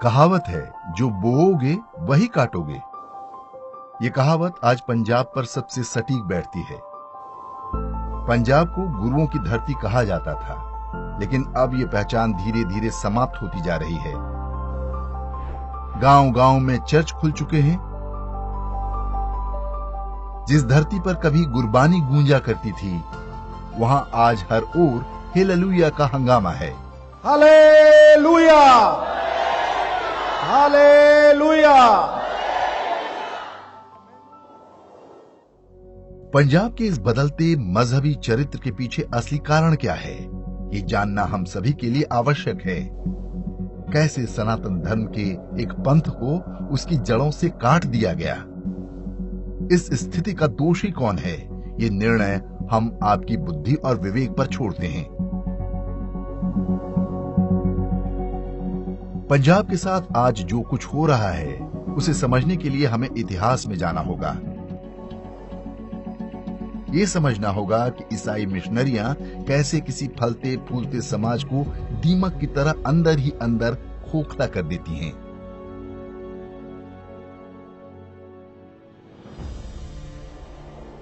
कहावत है, जो बोओगे वही काटोगे। ये कहावत आज पंजाब पर सबसे सटीक बैठती है। पंजाब को गुरुओं की धरती कहा जाता था, लेकिन अब ये पहचान धीरे धीरे समाप्त होती जा रही है। गांव-गांव में चर्च खुल चुके हैं। जिस धरती पर कभी गुरबानी गूंजा करती थी, वहां आज हर ओर हालेलुया का हंगामा है। Hallelujah, hallelujah. पंजाब के इस बदलते मजहबी चरित्र के पीछे असली कारण क्या है, ये जानना हम सभी के लिए आवश्यक है। कैसे सनातन धर्म के एक पंथ को उसकी जड़ों से काट दिया गया, इस स्थिति का दोषी कौन है, ये निर्णय हम आपकी बुद्धि और विवेक पर छोड़ते हैं। पंजाब के साथ आज जो कुछ हो रहा है, उसे समझने के लिए हमें इतिहास में जाना होगा। ये समझना होगा कि ईसाई मिशनरियां कैसे किसी फलते फूलते समाज को दीमक की तरह अंदर ही अंदर खोखला कर देती हैं।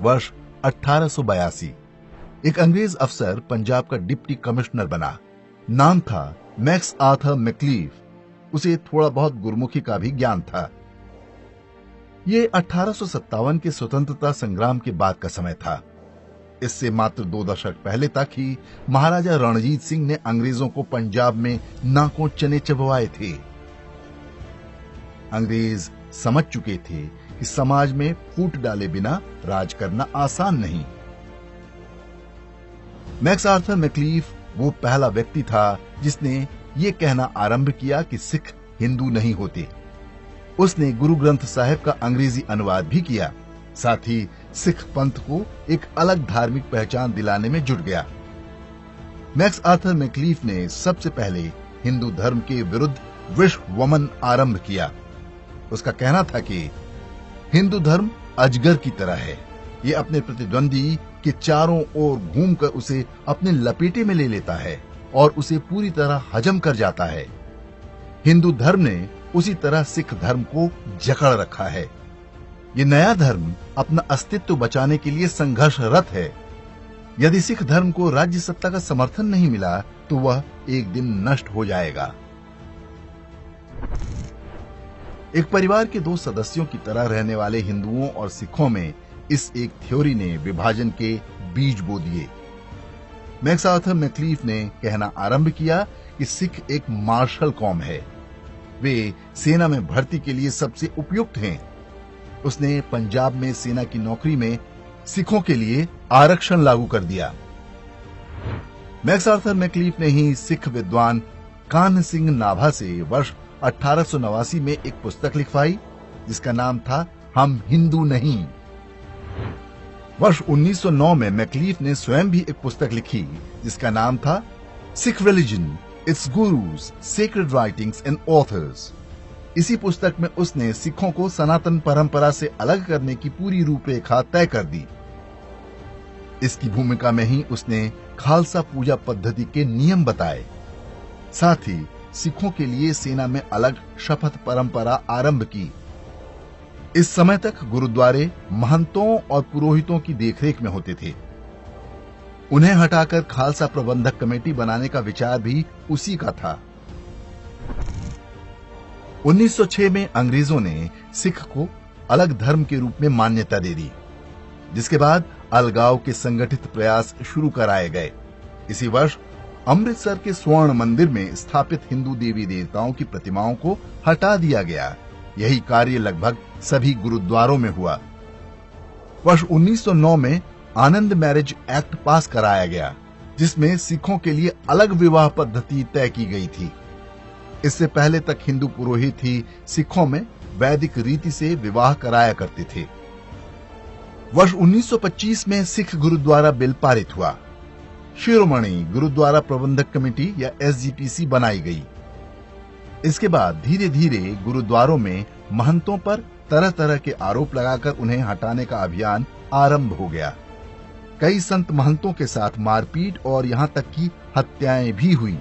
वर्ष 1882 एक अंग्रेज अफसर पंजाब का डिप्टी कमिश्नर बना। नाम था मैक्स आर्थर मैक्लीफ। उसे थोड़ा बहुत गुरमुखी का भी ज्ञान था। ये 1857 के स्वतंत्रता संग्राम के बाद का समय था। इससे मात्र 2 दशक पहले तक ही महाराजा रणजीत सिंह ने अंग्रेजों को पंजाब में नाकों चने चबवाए थे। अंग्रेज समझ चुके थे कि समाज में फूट डाले बिना राज करना आसान नहीं। मैक्स आर्थर मैक्लीफ वो पहला व्यक्ति था जिसने ये कहना आरंभ किया कि सिख हिंदू नहीं होते। उसने गुरु ग्रंथ साहिब का अंग्रेजी अनुवाद भी किया। साथ ही सिख पंथ को एक अलग धार्मिक पहचान दिलाने में जुट गया। मैक्स आर्थर मैक्लीफ ने सबसे पहले हिंदू धर्म के विरुद्ध विश्व वमन आरंभ किया। उसका कहना था कि हिंदू धर्म अजगर की तरह है। ये अपने प्रतिद्वंदी के चारों ओर घूमकर उसे अपने लपेटे में ले लेता है और उसे पूरी तरह हजम कर जाता है। हिंदू धर्म ने उसी तरह सिख धर्म को जकड़ रखा है। ये नया धर्म अपना अस्तित्व बचाने के लिए संघर्षरत है। यदि सिख धर्म को राज्य सत्ता का समर्थन नहीं मिला तो वह एक दिन नष्ट हो जाएगा। एक परिवार के 2 सदस्यों की तरह रहने वाले हिंदुओं और सिखों में इस एक थ्योरी ने विभाजन के बीज बो दिए। मैक्स आर्थर मैक्लीफ ने कहना आरंभ किया कि सिख एक मार्शल कौम है। वे सेना में भर्ती के लिए सबसे उपयुक्त हैं। उसने पंजाब में सेना की नौकरी में सिखों के लिए आरक्षण लागू कर दिया। मैक्स आर्थर मैक्लीफ ने ही सिख विद्वान कान्ह सिंह नाभा से वर्ष 1889 में एक पुस्तक लिखवाई, जिसका नाम था हम हिंदू नहीं। वर्ष 1909 में मैक्लीफ ने स्वयं भी एक पुस्तक लिखी, जिसका नाम था Sikh religion, its gurus, sacred writings and authors. इसी पुस्तक में उसने सिखों को सनातन परंपरा से अलग करने की पूरी रूपरेखा तय कर दी। इसकी भूमिका में ही उसने खालसा पूजा पद्धति के नियम बताए। साथ ही सिखों के लिए सेना में अलग शपथ परंपरा आरंभ की। इस समय तक गुरुद्वारे महंतों और पुरोहितों की देखरेख में होते थे। उन्हें हटाकर खालसा प्रबंधक कमेटी बनाने का विचार भी उसी का था। 1906 में अंग्रेजों ने सिख को अलग धर्म के रूप में मान्यता दे दी, जिसके बाद अलगाव के संगठित प्रयास शुरू कराए गए। इसी वर्ष अमृतसर के स्वर्ण मंदिर में स्थापित हिंदू देवी देवताओं की प्रतिमाओं को हटा दिया गया। यही कार्य लगभग सभी गुरुद्वारों में हुआ। वर्ष 1909 में आनंद मैरिज एक्ट पास कराया गया, जिसमें सिखों के लिए अलग विवाह पद्धति तय की गई थी। इससे पहले तक हिंदू पुरोहित ही सिखों में वैदिक रीति से विवाह कराया करते थे। वर्ष 1925 में सिख गुरुद्वारा बिल पारित हुआ। शिरोमणि गुरुद्वारा प्रबंधक कमेटी या SGPC बनाई गई। इसके बाद धीरे धीरे गुरुद्वारों में महंतों पर तरह तरह के आरोप लगाकर उन्हें हटाने का अभियान आरंभ हो गया। कई संत महंतों के साथ मारपीट और यहां तक कि हत्याएं भी हुई।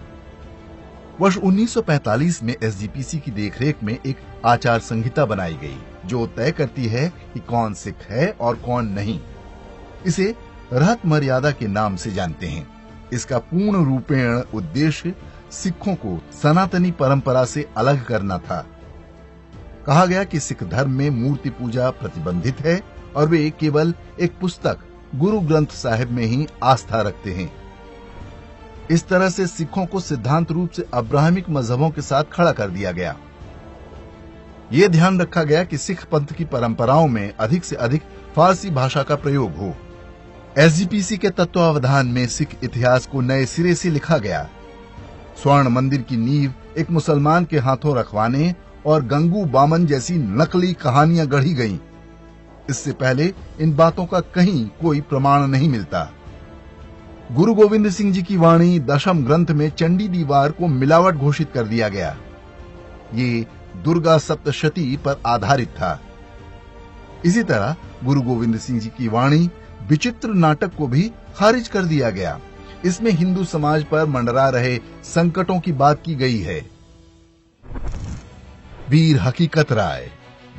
वर्ष 1945 में एसजीपीसी की देखरेख में एक आचार संहिता बनाई गई जो तय करती है कि कौन सिख है और कौन नहीं। इसे रहत मर्यादा के नाम से जानते हैं। इसका पूर्ण रूपेण उद्देश्य सिखों को सनातनी परंपरा से अलग करना था। कहा गया कि सिख धर्म में मूर्ति पूजा प्रतिबंधित है और वे केवल एक पुस्तक गुरु ग्रंथ साहिब में ही आस्था रखते हैं। इस तरह से सिखों को सिद्धांत रूप से अब्राहमिक मजहबों के साथ खड़ा कर दिया गया। ये ध्यान रखा गया कि सिख पंथ की परंपराओं में अधिक से अधिक फारसी भाषा का प्रयोग हो। एसजीपीसी के तत्वावधान में सिख इतिहास को नए सिरे से लिखा गया। स्वर्ण मंदिर की नींव एक मुसलमान के हाथों रखवाने और गंगू बामन जैसी नकली कहानियां गढ़ी गईं। इससे पहले इन बातों का कहीं कोई प्रमाण नहीं मिलता। गुरु गोविंद सिंह जी की वाणी दशम ग्रंथ में चंडी दीवार को मिलावट घोषित कर दिया गया। ये दुर्गा सप्तशती पर आधारित था। इसी तरह गुरु गोविंद सिंह जी की वाणी विचित्र नाटक को भी खारिज कर दिया गया। इसमें हिंदू समाज पर मंडरा रहे संकटों की बात की गई है। वीर हकीकत राय,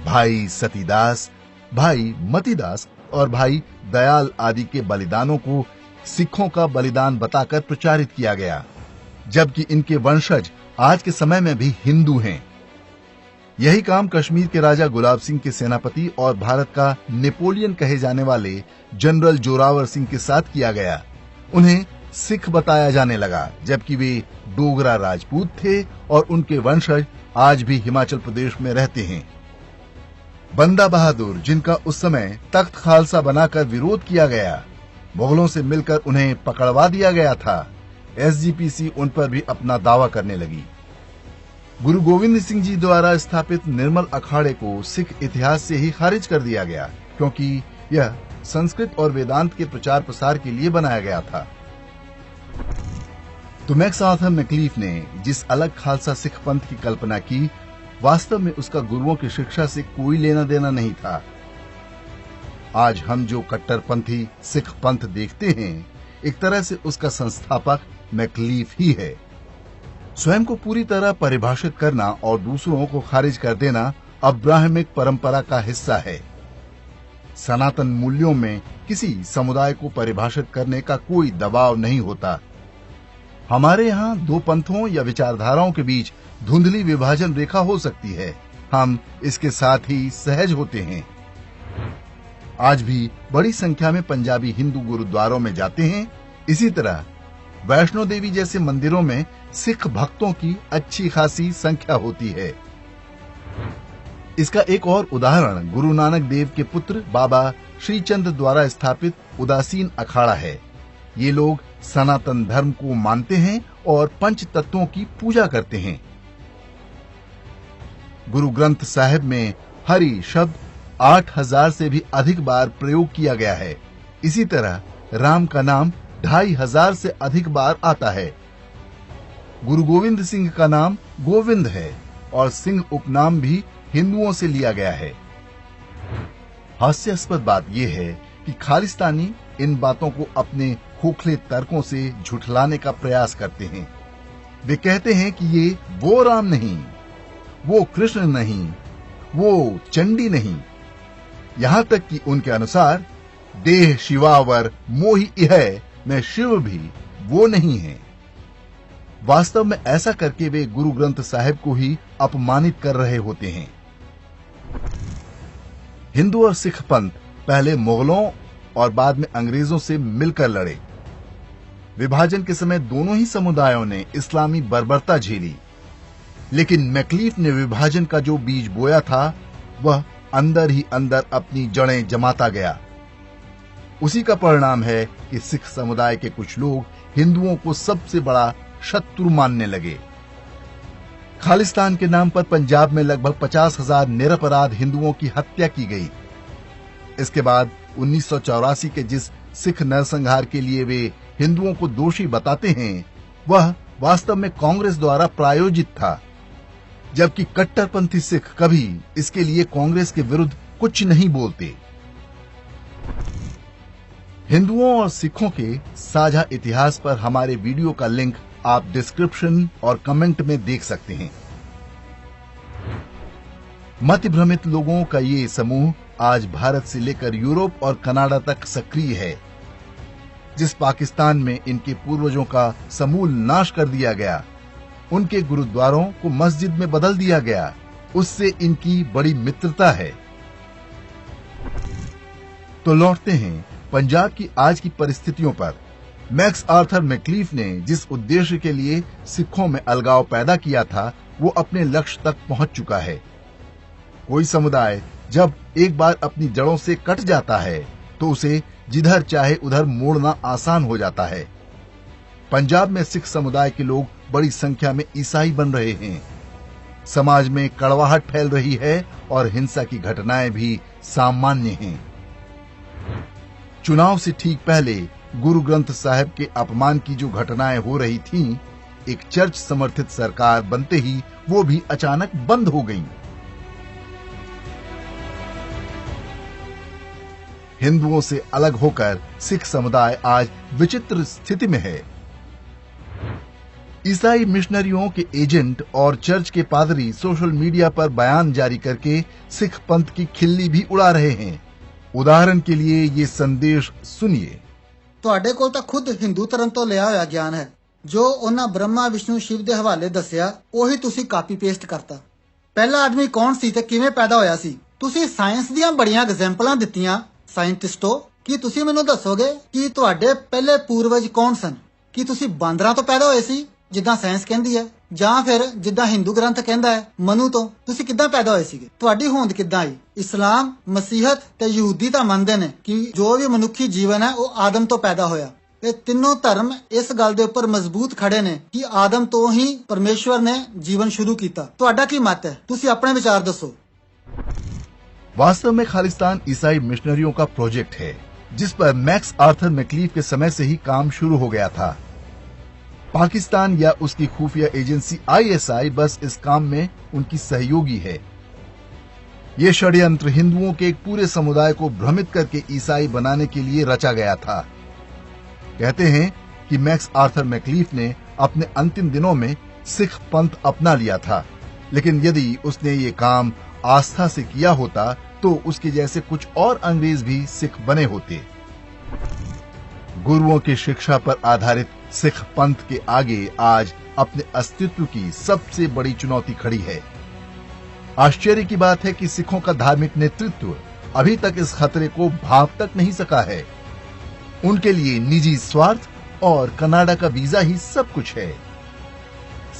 भाई सतीदास, भाई मतीदास और भाई दयाल आदि के बलिदानों को सिखों का बलिदान बताकर प्रचारित किया गया, जबकि इनके वंशज आज के समय में भी हिंदू हैं। यही काम कश्मीर के राजा गुलाब सिंह के सेनापति और भारत का नेपोलियन कहे जाने वाले जनरल जोरावर सिंह के साथ किया गया। उन्हें सिख बताया जाने लगा, जबकि वे डोगरा राजपूत थे और उनके वंशज आज भी हिमाचल प्रदेश में रहते हैं। बंदा बहादुर, जिनका उस समय तख्त खालसा बनाकर विरोध किया गया, मुगलों से मिलकर उन्हें पकड़वा दिया गया था। एसजीपीसी उन पर भी अपना दावा करने लगी। गुरु गोविंद सिंह जी द्वारा स्थापित निर्मल अखाड़े को सिख इतिहास से ही खारिज कर दिया गया, क्योंकि यह संस्कृत और वेदांत के प्रचार प्रसार के लिए बनाया गया था। तो मैक्आर्थर मैक्लीफ ने जिस अलग खालसा सिख पंथ की कल्पना की, वास्तव में उसका गुरुओं की शिक्षा से कोई लेना देना नहीं था। आज हम जो कट्टरपंथी सिख पंथ देखते हैं, एक तरह से उसका संस्थापक मैक्लीफ ही है। स्वयं को पूरी तरह परिभाषित करना और दूसरों को खारिज कर देना अब्राहमिक परंपरा का हिस्सा है। सनातन मूल्यों में किसी समुदाय को परिभाषित करने का कोई दबाव नहीं होता। हमारे यहाँ दो पंथों या विचारधाराओं के बीच धुंधली विभाजन रेखा हो सकती है, हम इसके साथ ही सहज होते हैं। आज भी बड़ी संख्या में पंजाबी हिंदू गुरुद्वारों में जाते हैं। इसी तरह वैष्णो देवी जैसे मंदिरों में सिख भक्तों की अच्छी खासी संख्या होती है। इसका एक और उदाहरण गुरु नानक देव के पुत्र बाबा श्रीचंद द्वारा स्थापित उदासीन अखाड़ा है। ये लोग सनातन धर्म को मानते हैं और पंच तत्वों की पूजा करते हैं। गुरु ग्रंथ साहिब में हरि शब्द 8000 से भी अधिक बार प्रयोग किया गया है। इसी तरह राम का नाम 2500 से अधिक बार आता है। गुरु गोविंद सिंह का नाम गोविंद है और सिंह उपनाम भी हिंदुओं से लिया गया है। हास्यास्पद बात यह है कि खालिस्तानी इन बातों को अपने खोखले तर्कों से झुठलाने का प्रयास करते हैं। वे कहते हैं कि ये वो राम नहीं, वो कृष्ण नहीं, वो चंडी नहीं। यहाँ तक कि उनके अनुसार देह शिवावर मोहि इह में शिव भी वो नहीं है। वास्तव में ऐसा करके वे गुरु ग्रंथ साहिब को ही अपमानित कर रहे होते हैं। हिंदू और सिख पंथ पहले मुगलों और बाद में अंग्रेजों से मिलकर लड़े। विभाजन के समय दोनों ही समुदायों ने इस्लामी बर्बरता झेली, लेकिन मैक्लीफ ने विभाजन का जो बीज बोया था, वह अंदर ही अंदर अपनी जड़ें जमाता गया। उसी का परिणाम है कि सिख समुदाय के कुछ लोग हिंदुओं को सबसे बड़ा शत्रु मानने लगे। खालिस्तान के नाम पर पंजाब में लगभग 50,000 निरपराध हिंदुओं की हत्या की गई। इसके बाद 1984 के जिस सिख नरसंहार के लिए वे हिंदुओं को दोषी बताते हैं, वह वास्तव में कांग्रेस द्वारा प्रायोजित था, जबकि कट्टरपंथी सिख कभी इसके लिए कांग्रेस के विरुद्ध कुछ नहीं बोलते। हिंदुओं और सिखों के साझा इतिहास पर हमारे वीडियो का लिंक आप डिस्क्रिप्शन और कमेंट में देख सकते हैं। मति भ्रमित लोगों का ये समूह आज भारत से लेकर यूरोप और कनाडा तक सक्रिय है। जिस पाकिस्तान में इनके पूर्वजों का समूल नाश कर दिया गया, उनके गुरुद्वारों को मस्जिद में बदल दिया गया, उससे इनकी बड़ी मित्रता है। तो लौटते हैं पंजाब की आज की परिस्थितियों पर। मैक्स आर्थर मैक्लीफ ने जिस उद्देश्य के लिए सिखों में अलगाव पैदा किया था, वो अपने लक्ष्य तक पहुंच चुका है। कोई समुदाय जब एक बार अपनी जड़ों से कट जाता है तो उसे जिधर चाहे उधर मोड़ना आसान हो जाता है। पंजाब में सिख समुदाय के लोग बड़ी संख्या में ईसाई बन रहे हैं। समाज में कड़वाहट फैल रही है और हिंसा की घटनाएं भी सामान्य हैं। चुनाव से ठीक पहले गुरु ग्रंथ साहिब के अपमान की जो घटनाएं हो रही थीं, एक चर्च समर्थित सरकार बनते ही वो भी अचानक बंद हो गईं। हिंदुओं से अलग होकर सिख समुदाय आज विचित्र स्थिति में है। ईसाई मिशनरियों के एजेंट और चर्च के पादरी सोशल मीडिया पर बयान जारी करके सिख पंथ की खिल्ली भी उड़ा रहे हैं। उदाहरण के लिए ये संदेश सुनिए। ਤੁਹਾਡੇ ਕੋਲ ਤਾਂ ਖੁਦ ਹਿੰਦੂ ਧਰਮ ਤੋਂ ਲਿਆ ਹੋਇਆ ਗਿਆਨ ਹੈ। ਜੋ ਉਹਨਾਂ ਬ੍ਰਹਮਾ ਵਿਸ਼ਨੂੰ ਸ਼ਿਵ ਦੇ ਹਵਾਲੇ ਦੱਸਿਆ, ਉਹੀ ਤੁਸੀਂ ਕਾਪੀ ਪੇਸਟ ਕਰਤਾ। ਪਹਿਲਾ ਆਦਮੀ ਕੌਣ ਸੀ ਤੇ ਕਿਵੇਂ ਪੈਦਾ ਹੋਇਆ ਸੀ? ਤੁਸੀਂ ਸਾਇੰਸ ਦੀਆਂ ਬੜੀਆਂ ਐਗਜ਼ਾਮਪਲਾਂ ਦਿੱਤੀਆਂ। ਸਾਇੰਟਿਸਟੋ, ਕੀ ਤੁਸੀਂ ਮੈਨੂੰ ਦੱਸੋਗੇ ਕਿ ਤੁਹਾਡੇ ਪਹਿਲੇ ਪੂਰਵਜ ਕੌਣ ਸਨ? ਕੀ ਤੁਸੀਂ ਬਾਂਦਰਾਂ ਤੋਂ ਪੈਦਾ ਹੋਏ ਸੀ ਜਿੱਦਾਂ ਸਾਇੰਸ ਕਹਿੰਦੀ ਹੈ, ਜਾਂ ਫਿਰ ਜਿੱਦਾਂ ਹਿੰਦੂ ਗ੍ਰੰਥ ਕਹਿੰਦਾ ਹੈ ਮਨੂ ਤੋਂ? ਤੁਸੀਂ ਕਿੱਦਾਂ ਪੈਦਾ ਹੋਏ ਸੀਗੇ? ਤੁਹਾਡੀ ਹੋਂਦ ਕਿੱਦਾਂ ਆਈ? ਇਸਲਾਮ, ਮਸੀਹਤ ਤੇ ਯਹੂਦੀ ਤਾਂ ਮੰਨਦੇ ਨੇ ਕਿ ਜੋ ਵੀ ਮਨੁੱਖੀ ਜੀਵਨ ਹੈ ਉਹ ਆਦਮ ਤੋਂ ਪੈਦਾ ਹੋਇਆ। ਇਹ ਤਿੰਨੋਂ ਧਰਮ ਇਸ ਗੱਲ ਦੇ ਉੱਪਰ ਮਜ਼ਬੂਤ ਖੜੇ ਨੇ ਕਿ ਆਦਮ ਤੋਂ ਹੀ ਪਰਮੇਸ਼ਵਰ ਨੇ ਜੀਵਨ शुरू ਕੀਤਾ। ਤੁਹਾਡਾ ਕੀ ਮਤ ਹੈ? ਤੁਸੀਂ ਆਪਣੇ ਵਿਚਾਰ ਦੱਸੋ। वास्तव में खालिस्तान ईसाई मिशनरियों का प्रोजेक्ट है, जिस पर मैक्स आर्थर मैक्लीफ के समय से ही काम शुरू हो गया था। पाकिस्तान या उसकी खुफिया एजेंसी ISI बस इस काम में उनकी सहयोगी है। ये षड्यंत्र हिंदुओं के एक पूरे समुदाय को भ्रमित करके ईसाई बनाने के लिए रचा गया था। कहते हैं कि मैक्स आर्थर मैक्लीफ ने अपने अंतिम दिनों में सिख पंथ अपना लिया था, लेकिन यदि उसने ये काम आस्था से किया होता तो उसके जैसे कुछ और अंग्रेज भी सिख बने होते। गुरुओं की शिक्षा पर आधारित सिख पंथ के आगे आज अपने अस्तित्व की सबसे बड़ी चुनौती खड़ी है। आश्चर्य की बात है कि सिखों का धार्मिक नेतृत्व अभी तक इस खतरे को भांप तक नहीं सका है। उनके लिए निजी स्वार्थ और कनाडा का वीजा ही सब कुछ है।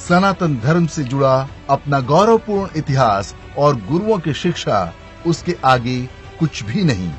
सनातन धर्म से जुड़ा अपना गौरवपूर्ण इतिहास और गुरुओं की शिक्षा उसके आगे कुछ भी नहीं।